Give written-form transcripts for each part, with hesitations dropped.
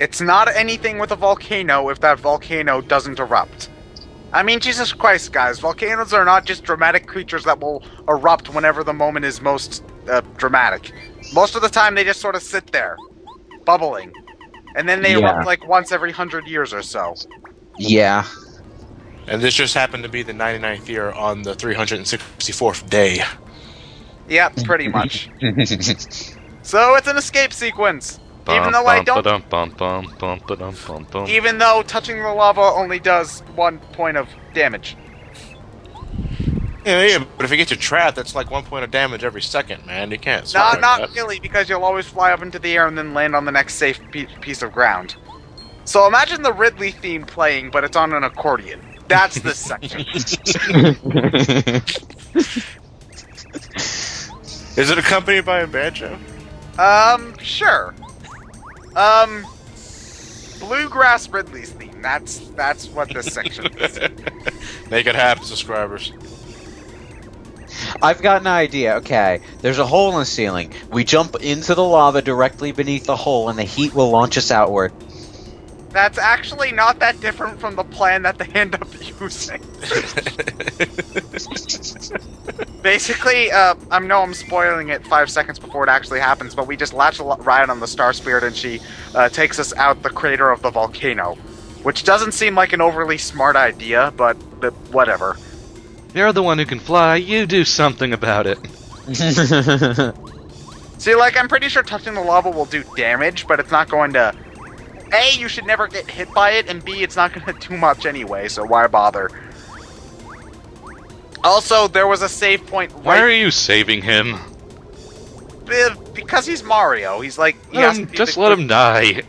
It's not anything with a volcano if that volcano doesn't erupt. I mean, Jesus Christ, guys, volcanoes are not just dramatic creatures that will erupt whenever the moment is most dramatic. Most of the time, they just sort of sit there, bubbling. And then they erupt like once every 100 years or so. Yeah. And this just happened to be the 99th year on the 364th day. Yep, pretty much. So it's an escape sequence. Even though I don't... Even though touching the lava only does 1 point of damage. Yeah, but if you get you trapped, that's like 1 point of damage every second, man. You can't. Not really, because you'll always fly up into the air and then land on the next safe piece of ground. So imagine the Ridley theme playing, but it's on an accordion. That's this section. Is it accompanied by a banjo? Sure. Bluegrass Ridley's theme. That's what this section is. Make it happen, subscribers. I've got an idea. Okay, there's a hole in the ceiling. We jump into the lava directly beneath the hole, and the heat will launch us outward. That's actually not that different from the plan that they end up using. Basically, I know I'm spoiling it 5 seconds before it actually happens, but we just latch a ride on the Star Spirit and she takes us out the crater of the volcano. Which doesn't seem like an overly smart idea, but whatever. You're the one who can fly, you do something about it. See, like, I'm pretty sure touching the lava will do damage, but it's not going to... A, you should never get hit by it, and B, it's not going to do much anyway, so why bother? Also, there was a save point right... Why are you saving him? Because he's Mario. He's like... Just let him die.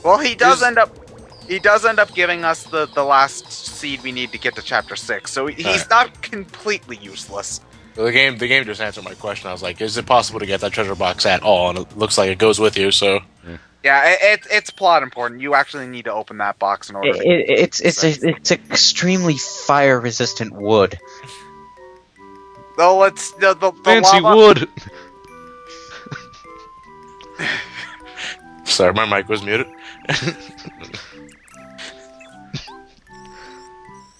Well, he does end up giving us the last seed we need to get to Chapter 6, so he's not completely useless. Well, the game just answered my question. I was like, is it possible to get that treasure box at all? And it looks like it goes with you, so... Yeah, it's plot important. You actually need to open that box in order to... It's extremely fire-resistant wood. Though it's... The Fancy lava... wood! Sorry, my mic was muted.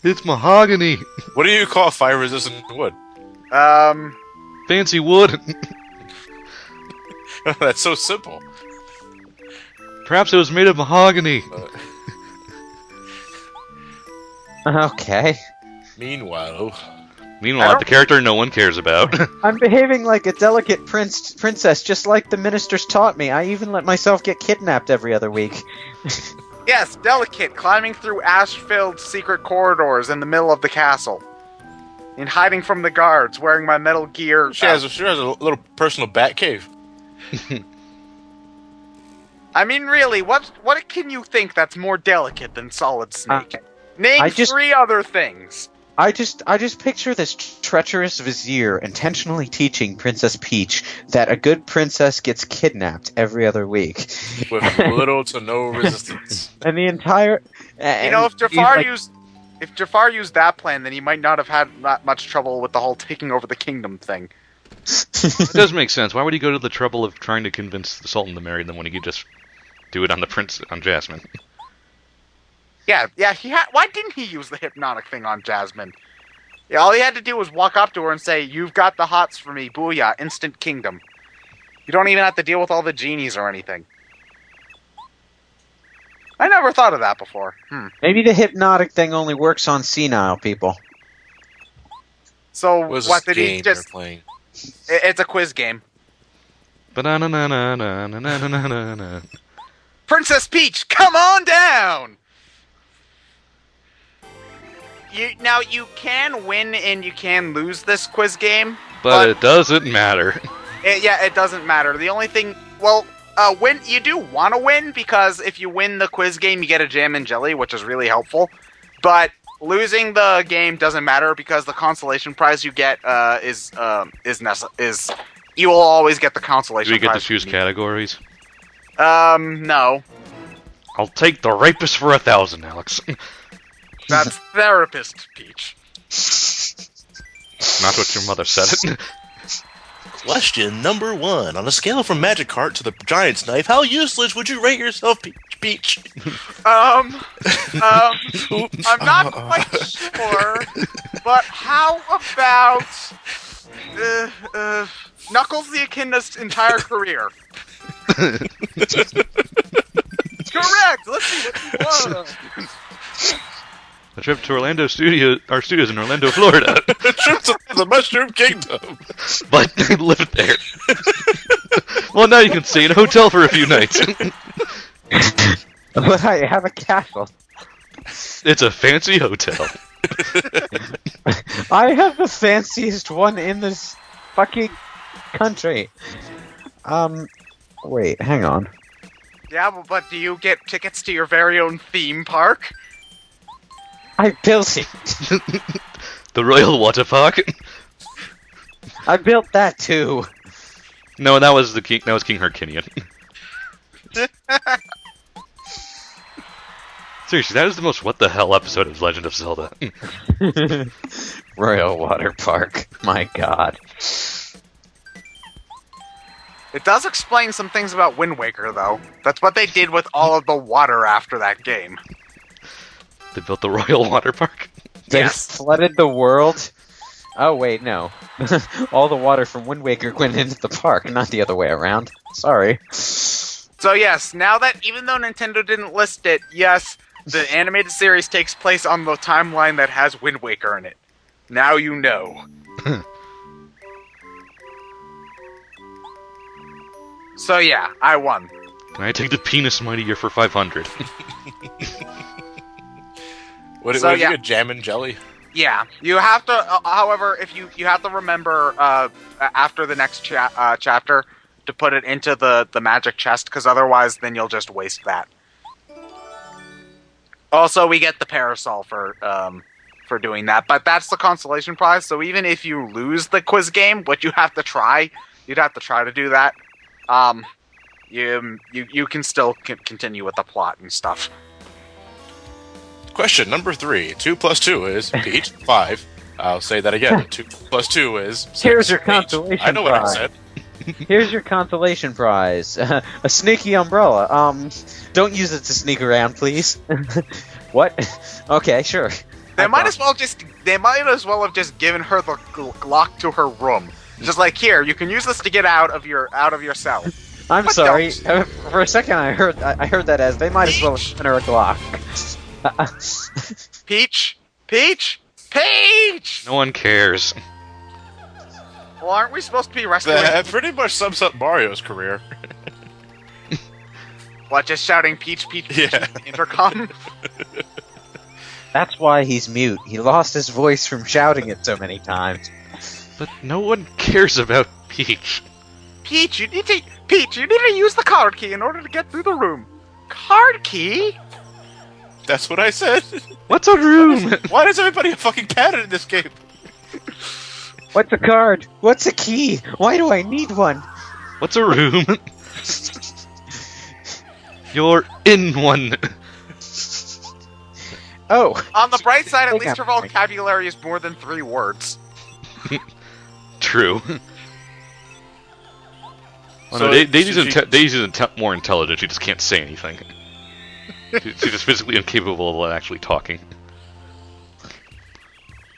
It's mahogany! What do you call fire-resistant wood? Fancy wood! That's so simple. Perhaps it was made of mahogany. Okay. Meanwhile, the character no one cares about. I'm behaving like a delicate princess, just like the ministers taught me. I even let myself get kidnapped every other week. Yes, delicate, climbing through ash-filled secret corridors in the middle of the castle. And hiding from the guards, wearing my Metal Gear... She has a little personal bat cave. I mean, really, what can you think that's more delicate than Solid Snake? Name 3 other things. I just picture this treacherous vizier intentionally teaching Princess Peach that a good princess gets kidnapped every other week. With little to no resistance. And the entire... if Jafar used that plan, then he might not have had that much trouble with the whole taking over the kingdom thing. It does make sense. Why would he go to the trouble of trying to convince the Sultan to marry them when he could just do it on Jasmine? Yeah. Why didn't he use the hypnotic thing on Jasmine? Yeah, all he had to do was walk up to her and say, "You've got the hots for me, booyah, instant kingdom." You don't even have to deal with all the genies or anything. I never thought of that before. Maybe the hypnotic thing only works on senile people. So what did he just... playing? It's a quiz game. Ba-na-na-na-na-na-na-na-na-na. Princess Peach, come on down! You can win and you can lose this quiz game. But it doesn't matter. It doesn't matter. The only thing... Well, you do want to win, because if you win the quiz game, you get a jam and jelly, which is really helpful. But losing the game doesn't matter, because the consolation prize you get is you will always get the consolation prize. Do we get to choose categories? No. I'll take the rapist for 1,000, Alex. That's therapist, Peach. Not what your mother said it. Question number 1. On a scale from Magic Cart to the Giant's Knife, how useless would you rate yourself, Peach? I'm not quite sure, but how about Knuckles the Echidna's entire career? Correct! Let's see what you want! A trip to our studios in Orlando, Florida. A trip to the Mushroom Kingdom. But I lived there. Well, now you can stay in a hotel for a few nights. But I have a castle. It's a fancy hotel. I have the fanciest one in this fucking country. Wait, hang on. Yeah, but do you get tickets to your very own theme park? I built it. The Royal Water Park. I built that too. No, that was King Harkinian. Seriously, that is the most what the hell episode of Legend of Zelda. Royal Water Park. My god. It does explain some things about Wind Waker, though. That's what they did with all of the water after that game. They built the Royal Water Park. They Yes. flooded the world. Oh wait, no. All the water from Wind Waker went into the park, not the other way around. Sorry. So yes, now that even though Nintendo didn't list it, yes, the animated series takes place on the timeline that has Wind Waker in it. Now you know. So yeah, I won. Can I take the penis mightier for 500? What So, did you yeah. get? Jam and jelly? Yeah, you have to. However, if you have to remember after the next chapter to put it into the magic chest, because otherwise, then you'll just waste that. Also, we get the parasol for doing that, but that's the consolation prize. So even if you lose the quiz game, which you'd have to try to do that. You can still continue with the plot and stuff. Question number 3. 2 plus 2 is Peach. 5. I'll say that again. 2 plus 2 is 6. Here's your Peach. consolation I know what I prize. said. Here's your consolation prize. A sneaky umbrella. Don't use it to sneak around, please. What? Okay, sure. They might as well have just given her the lock to her room. Just like, here, you can use this to get out of your cell. I'm What sorry. the- For a second, I heard that as they might as well have given her a Glock. Peach, Peach, Peach. No one cares. Well, aren't we supposed to be rescuing? That pretty much sums up Mario's career. What? Just shouting Peach, Peach, Peach Yeah. in the intercom? That's why he's mute. He lost his voice from shouting it so many times. But no one cares about Peach. Peach, you need to use the card key in order to get through the room. Card key? That's what I said. What's a room? Why is everybody a fucking pattern in this game? What's a card? What's a key? Why do I need one? What's a room? You're in one. Oh. On the bright side, at They least got her me. vocabulary is more than 3 words. True. Oh, So no, Daisy's she- more intelligent. She just can't say anything. She's just physically incapable of actually talking.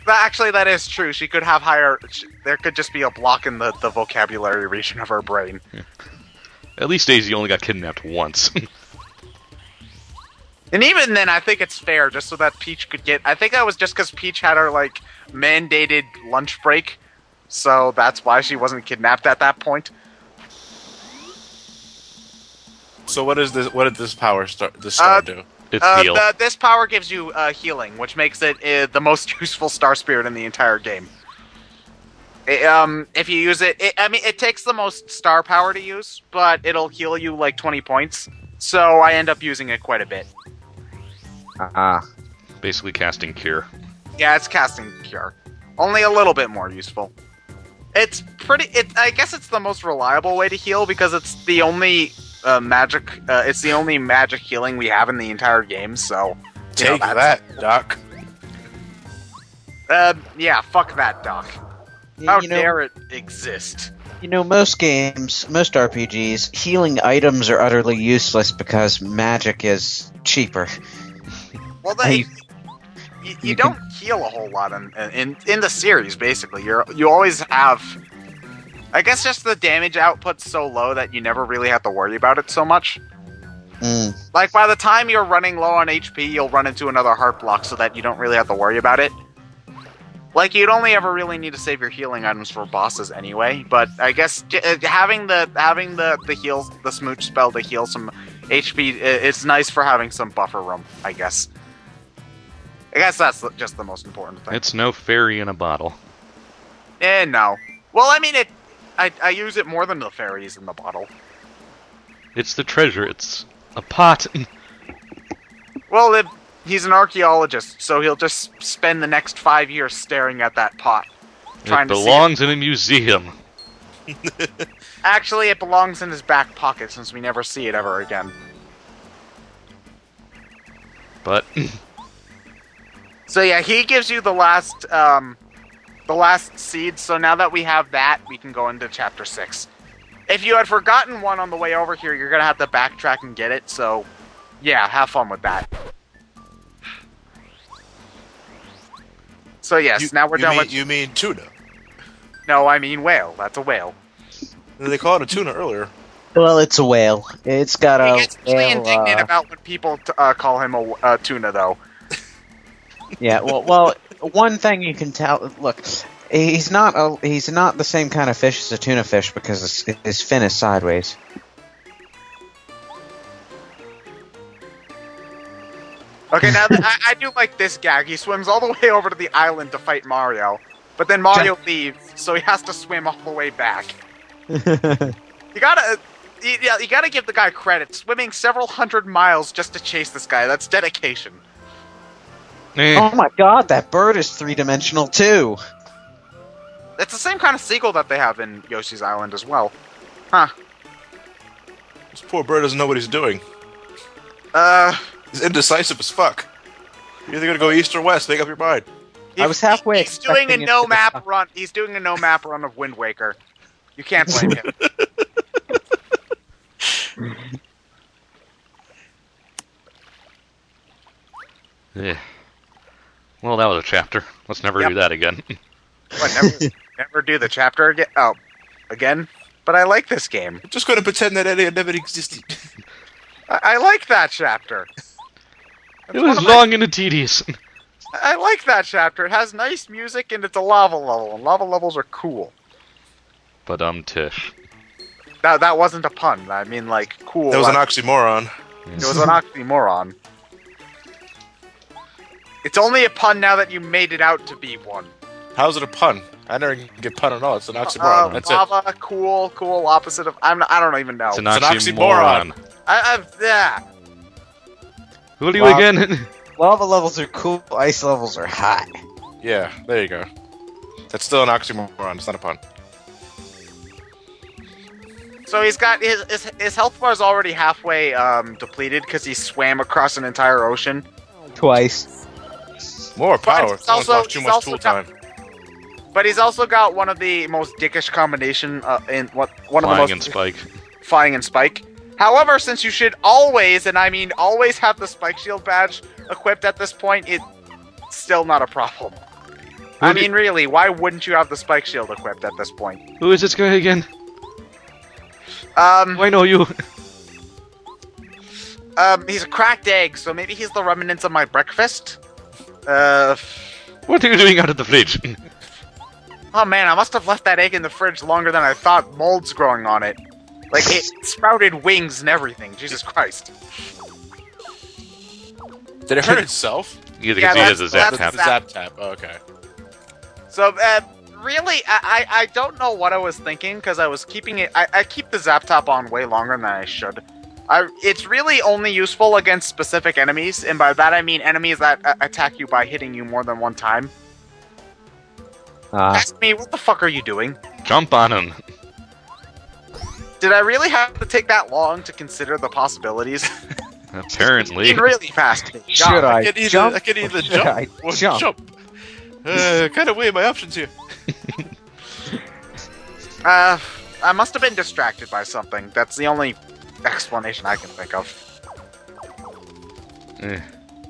Actually, that is true. She could have higher. There could just be a block in the vocabulary region of her brain. At least Daisy only got kidnapped once. And even then, I think it's fair, just so that Peach could get. I think that was just because Peach had her mandated lunch break, so that's why she wasn't kidnapped at that point. So what is this? What did this power this star do? It's heal. This power gives you healing, which makes it the most useful Star Spirit in the entire game. If you use it, it takes the most star power to use, but it'll heal you like 20 points. So I end up using it quite a bit. Basically casting Cure. Yeah, it's casting Cure. Only a little bit more useful. It's pretty. I guess it's the most reliable way to heal because it's the only magic. It's the only magic healing we have in the entire game. So Take that, Doc. Yeah, fuck that, Doc. How You know, dare it exist? You know, most games, most RPGs, healing items are utterly useless because magic is cheaper. Well, Hey, you you don't heal a whole lot in the series. Basically, you always have. I guess just the damage output's so low that you never really have to worry about it so much. Like by the time you're running low on HP, you'll run into another heart block, so that you don't really have to worry about it. Like, you'd only ever really need to save your healing items for bosses anyway, but I guess having the heals, the smooch spell to heal some HP, it's nice for having some buffer room, I guess. I guess that's just the most important thing. It's no fairy in a bottle. No. Well, I mean, I use it more than the fairies in the bottle. It's the treasure. It's a pot. Well, he's an archaeologist, so he'll just spend the next 5 years staring at that pot. It belongs in a museum. Actually, it belongs in his back pocket since we never see it ever again. But So yeah, he gives you the last seed. So now that we have that, we can go into chapter 6. If you had forgotten one on the way over here, you're gonna have to backtrack and get it. So yeah, have fun with that. So yes, now we're done with... You mean tuna? No, I mean whale. That's a whale. They called it a tuna earlier. well, it's a whale. It's got a He gets really whale, indignant about when people call him a tuna, though. Yeah, well, one thing you can tell. Look, he's not the same kind of fish as a tuna fish because his fin is sideways. Okay, now I do like this gag. He swims all the way over to the island to fight Mario, but then Mario leaves, so he has to swim all the way back. You gotta give the guy credit. Swimming several hundred miles just to chase this guy. That's dedication. Oh my god, that bird is three-dimensional too! It's the same kind of seagull that they have in Yoshi's Island as well. Huh. This poor bird doesn't know what he's doing. He's indecisive as fuck. You're either gonna go east or west. Make up your mind. I was halfway He's doing a expecting it no to map decide. run. He's doing a no map run of Wind Waker. You can't blame him. Yeah. Well, that was a chapter. Let's never Yep. do that again. What, never do the chapter again? Oh, again? But I like this game. I'm just gonna pretend that it never existed. I like that chapter. It was long and tedious. I like that chapter. It has nice music and it's a lava level, and lava levels are cool. But Tish. That wasn't a pun. I mean, like, cool. That was an oxymoron. It was an oxymoron. It's only a pun now that you made it out to be one. How's it a pun? I never get pun at all. It's an oxymoron. That's lava, cool, opposite of... I don't even know. It's an It's an oxymoron. oxymoron. Yeah. Who are you Wow. again? Lava levels are cool, ice levels are hot. it. Yeah, there you go. That's still an oxymoron. It's not a pun. So he's got... His health bar is already halfway depleted because he swam across an entire ocean. Twice. More power. it's Someone's also- lost too he's much also tool got- time. But he's also got one of the most dickish combination in one of the Flying most and Spike. flying and spike. However, since you should always, and I mean always, have the spike shield badge equipped at this point, it's still not a problem. I mean, really, why wouldn't you have the spike shield equipped at this point? Who is this guy again? I know you. He's a cracked egg, so maybe he's the remnants of my breakfast. What are you doing out of the fridge? Oh man, I must have left that egg in the fridge longer than I thought. Mold's growing on it. Like, it sprouted wings and everything. Jesus Christ. Did it hurt itself? You Yeah, can see it as a zap that's- tap. The zap tap. Oh, okay. So, really, I don't know what I was thinking, because I was keeping it... I keep the zap tap on way longer than I should. It's really only useful against specific enemies, and by that I mean enemies that attack you by hitting you more than one time. Ask me, what the fuck are you doing? Jump on him. Did I really have to take that long to consider the possibilities? Apparently. It's really fast. Should I I can either jump? jump, Should I or jump? jump. Kind of weigh my options here. I I must have been distracted by something. That's the only explanation I can think of.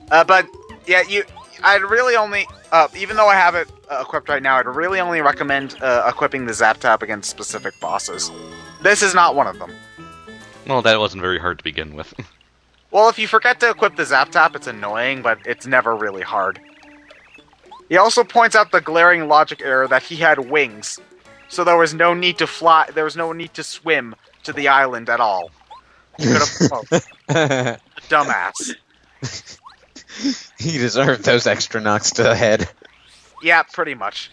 But yeah, I'd really only, even though I have it equipped right now, I'd really only recommend equipping the Zap Tap against specific bosses. This is not one of them. Well, that wasn't very hard to begin with. Well, if you forget to equip the Zap Tap, it's annoying, but it's never really hard. He also points out the glaring logic error that he had wings, so there was no need to fly. There was no need to swim to the island at all. You could have floated. Dumbass. He deserved those extra knocks to the head. Yeah, pretty much.